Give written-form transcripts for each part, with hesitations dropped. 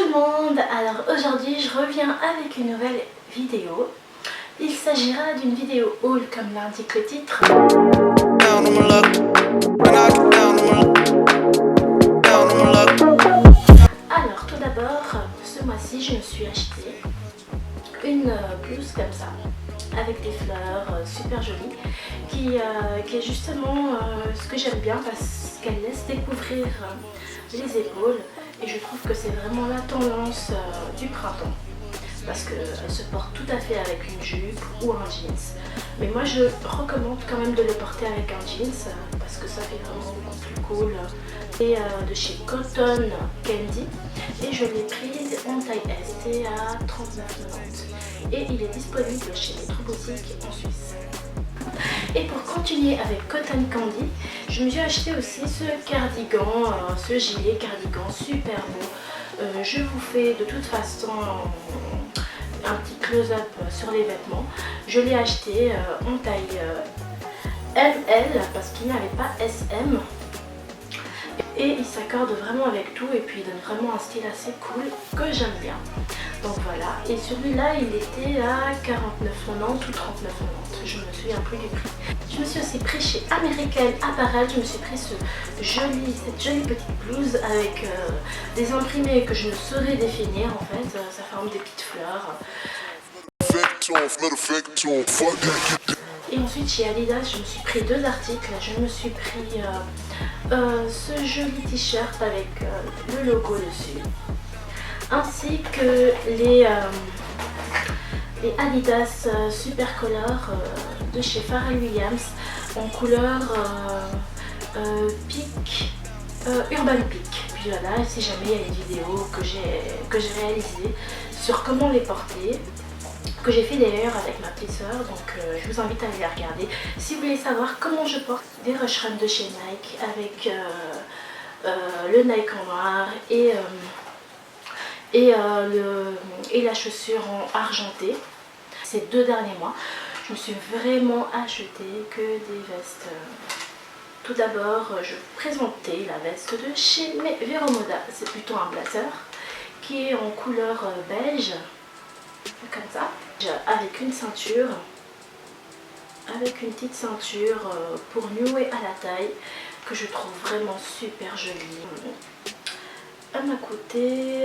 le monde, alors aujourd'hui je reviens avec une nouvelle vidéo. Il s'agira d'une vidéo haul comme l'indique le titre. Alors tout d'abord, ce mois-ci je me suis acheté une blouse comme ça, avec des fleurs super jolies, qui est justement ce que j'aime bien parce qu'elle laisse découvrir les épaules et je trouve que c'est vraiment la tendance du printemps parce qu'elle se porte tout à fait avec une jupe ou un jeans. Mais moi je recommande quand même de le porter avec un jeans parce que ça fait vraiment beaucoup plus cool. Et de chez Cotton Candy et je l'ai prise en taille S, c'est à 39,90 et il est disponible chez Métro Boutique en Suisse. Et pour continuer avec Cotton Candy, je me suis acheté aussi ce cardigan, ce gilet cardigan super beau. Je vous fais de toute façon un petit close-up sur les vêtements. Je l'ai acheté en taille ML parce qu'il n'y avait pas SM. Et il s'accorde vraiment avec tout et puis il donne vraiment un style assez cool que j'aime bien. Donc voilà, et celui-là il était à 49,90 ou 39,90, je me souviens plus du prix. Je me suis aussi pris chez American Apparel, je me suis pris cette jolie petite blouse avec des imprimés que je ne saurais définir en fait, ça forme des petites fleurs. Et ensuite chez Adidas je me suis pris deux articles, je me suis pris ce joli t-shirt avec le logo dessus, ainsi que les Adidas Supercolor de chez Pharrell Williams en couleur Peak, Urban Peak. Puis voilà, si jamais il y a une vidéo que j'ai réalisée sur comment les porter, que j'ai fait d'ailleurs avec ma petite soeur, donc je vous invite à aller la regarder. Si vous voulez savoir comment je porte des Rush Run de chez Nike avec le Nike en noir et la chaussure en argenté, ces 2 derniers mois, je me suis vraiment acheté que des vestes. Tout d'abord, je vais vous présenter la veste de chez Vero Moda, c'est plutôt un blazer qui est en couleur beige, comme ça, avec une ceinture, avec une petite ceinture pour nouer à la taille que je trouve vraiment super jolie. Elle m'a coûté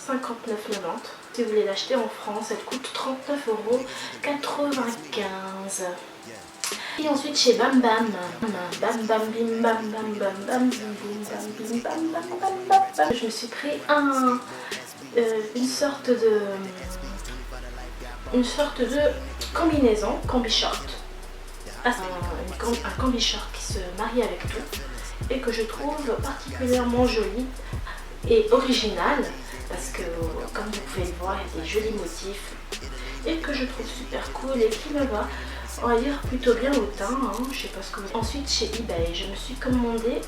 59,90. Si vous voulez l'acheter en France, elle coûte 39,95 €. Et ensuite chez Bam Bam, Bam Bam Bim Bam Bam Bam Bam Bim Bam Bim Bam Bam Bam Bam, je me suis pris une sorte de combinaison, combi short, un combi short qui se marie avec tout et que je trouve particulièrement joli et original parce que comme vous pouvez le voir il y a des jolis motifs et que je trouve super cool et qui me va, on va dire, plutôt bien au teint, hein. Je sais pas ce que vous... Ensuite chez eBay je me suis commandé,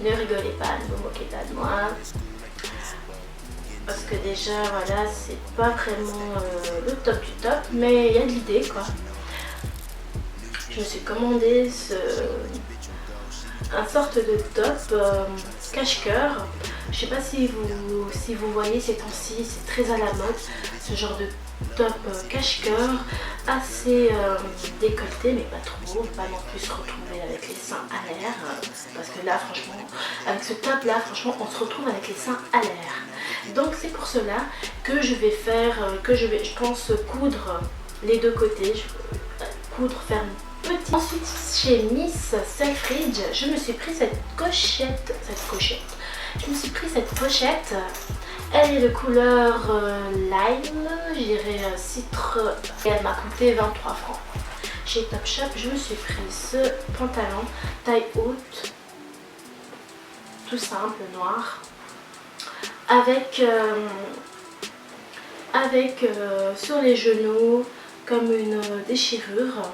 ne rigolez pas, ne vous moquez pas de moi parce que déjà voilà c'est pas vraiment le top du top, mais il y a de l'idée quoi. Je me suis commandé un sorte de top cache-cœur. Je sais pas si vous voyez ces temps-ci, c'est très à la mode ce genre de top cache-cœur assez décolleté mais pas trop, pas non plus se retrouver avec les seins à l'air parce que là franchement avec ce top là franchement on se retrouve avec les seins à l'air. Donc c'est pour cela que je vais faire, je pense coudre les deux côtés, faire une petite. Ensuite chez Miss Selfridge je me suis pris cette pochette, je me suis pris cette pochette. Elle est de couleur lime, je dirais citron, et elle m'a coûté 23 francs. Chez Topshop, je me suis pris ce pantalon taille haute, tout simple, noir, avec sur les genoux comme une déchirure.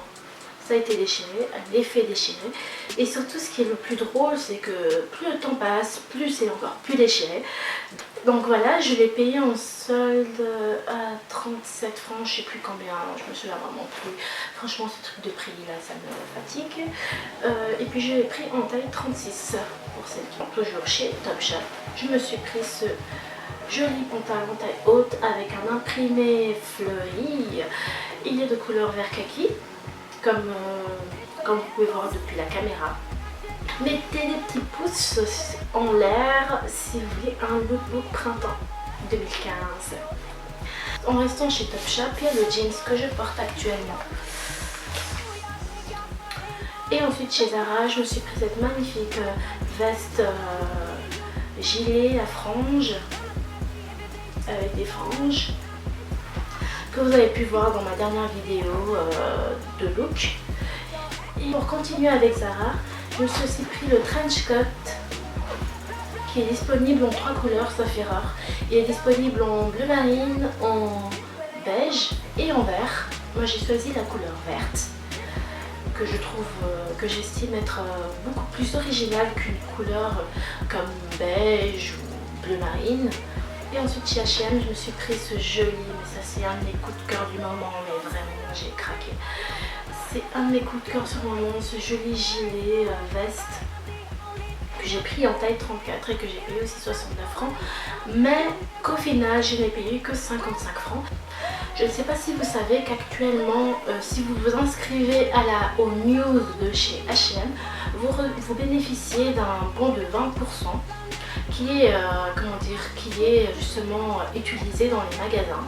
ça a été déchiré, elle est fait déchirer. Et surtout ce qui est le plus drôle, c'est que plus le temps passe, plus c'est encore plus déchiré. Donc voilà, je l'ai payé en solde à 37 francs, je sais plus combien, je me souviens vraiment plus. Franchement ce truc de prix là, ça me fatigue. Et puis je l'ai pris en taille 36 pour celle qui est toujours chez Topshop. Je me suis pris ce joli pantalon taille haute avec un imprimé fleuri. Il est de couleur vert kaki, comme vous pouvez voir depuis la caméra. Mettez des petits pouces en l'air si vous voulez un look printemps 2015. En restant chez Topshop, il y a le jeans que je porte actuellement. Et ensuite chez Zara, je me suis pris cette magnifique veste gilet à franges, avec des franges, que vous avez pu voir dans ma dernière vidéo de look. Et pour continuer avec Zara, je me suis aussi pris le trench coat qui est disponible en 3 couleurs, sauf erreur. Il est disponible en bleu marine, en beige et en vert. Moi j'ai choisi la couleur verte, que je trouve, que j'estime être beaucoup plus originale qu'une couleur comme beige ou bleu marine. Et ensuite chez H&M, je me suis pris ce joli, mais ça c'est un de mes coups de cœur du moment, mais vraiment j'ai craqué. C'est un de mes coups de cœur sur le moment, ce joli gilet veste que j'ai pris en taille 34 et que j'ai payé aussi 69 francs, mais qu'au final je n'ai payé que 55 francs. Je ne sais pas si vous savez qu'actuellement, si vous vous inscrivez aux news de chez H&M, vous bénéficiez d'un bon de 20% qui est justement utilisé dans les magasins.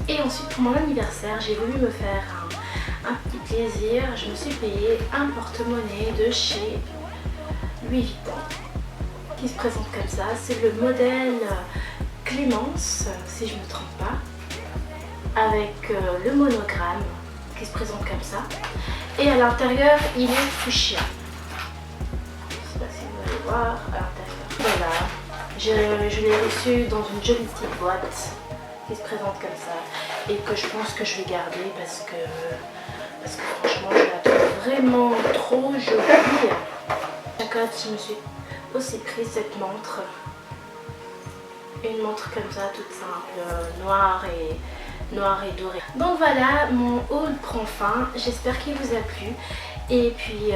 Et ensuite pour mon anniversaire, j'ai voulu me faire un petit plaisir. Je me suis payé un porte-monnaie de chez Louis Vuitton qui se présente comme ça. C'est le modèle Clémence, si je ne me trompe pas, avec le monogramme qui se présente comme ça. Et à l'intérieur, il est fuchsia. Je ne sais pas si vous allez voir à l'intérieur. Voilà, je l'ai reçu dans une jolie petite boîte qui se présente comme ça et que je pense que je vais garder parce que franchement je la trouve vraiment trop jolie. D'accord, je me suis aussi pris cette montre, une montre comme ça toute simple, noire et dorée. Donc voilà, mon haul prend fin, j'espère qu'il vous a plu et puis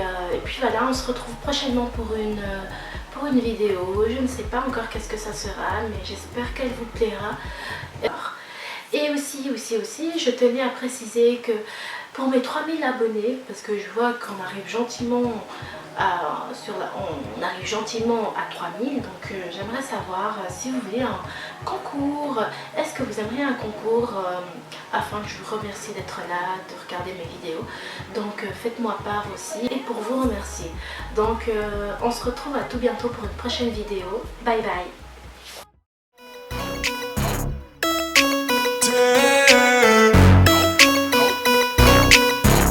voilà, on se retrouve prochainement pour une vidéo. Je ne sais pas encore qu'est-ce que ça sera, mais j'espère qu'elle vous plaira. Et aussi, je tenais à préciser que pour mes 3000 abonnés, parce que je vois qu'on arrive gentiment à 3000, donc j'aimerais savoir si vous voulez un concours. Est-ce que vous aimeriez un concours afin que je vous remercie d'être là, de regarder mes vidéos. Donc faites-moi part aussi et pour vous remercier. Donc on se retrouve à tout bientôt pour une prochaine vidéo. Bye bye.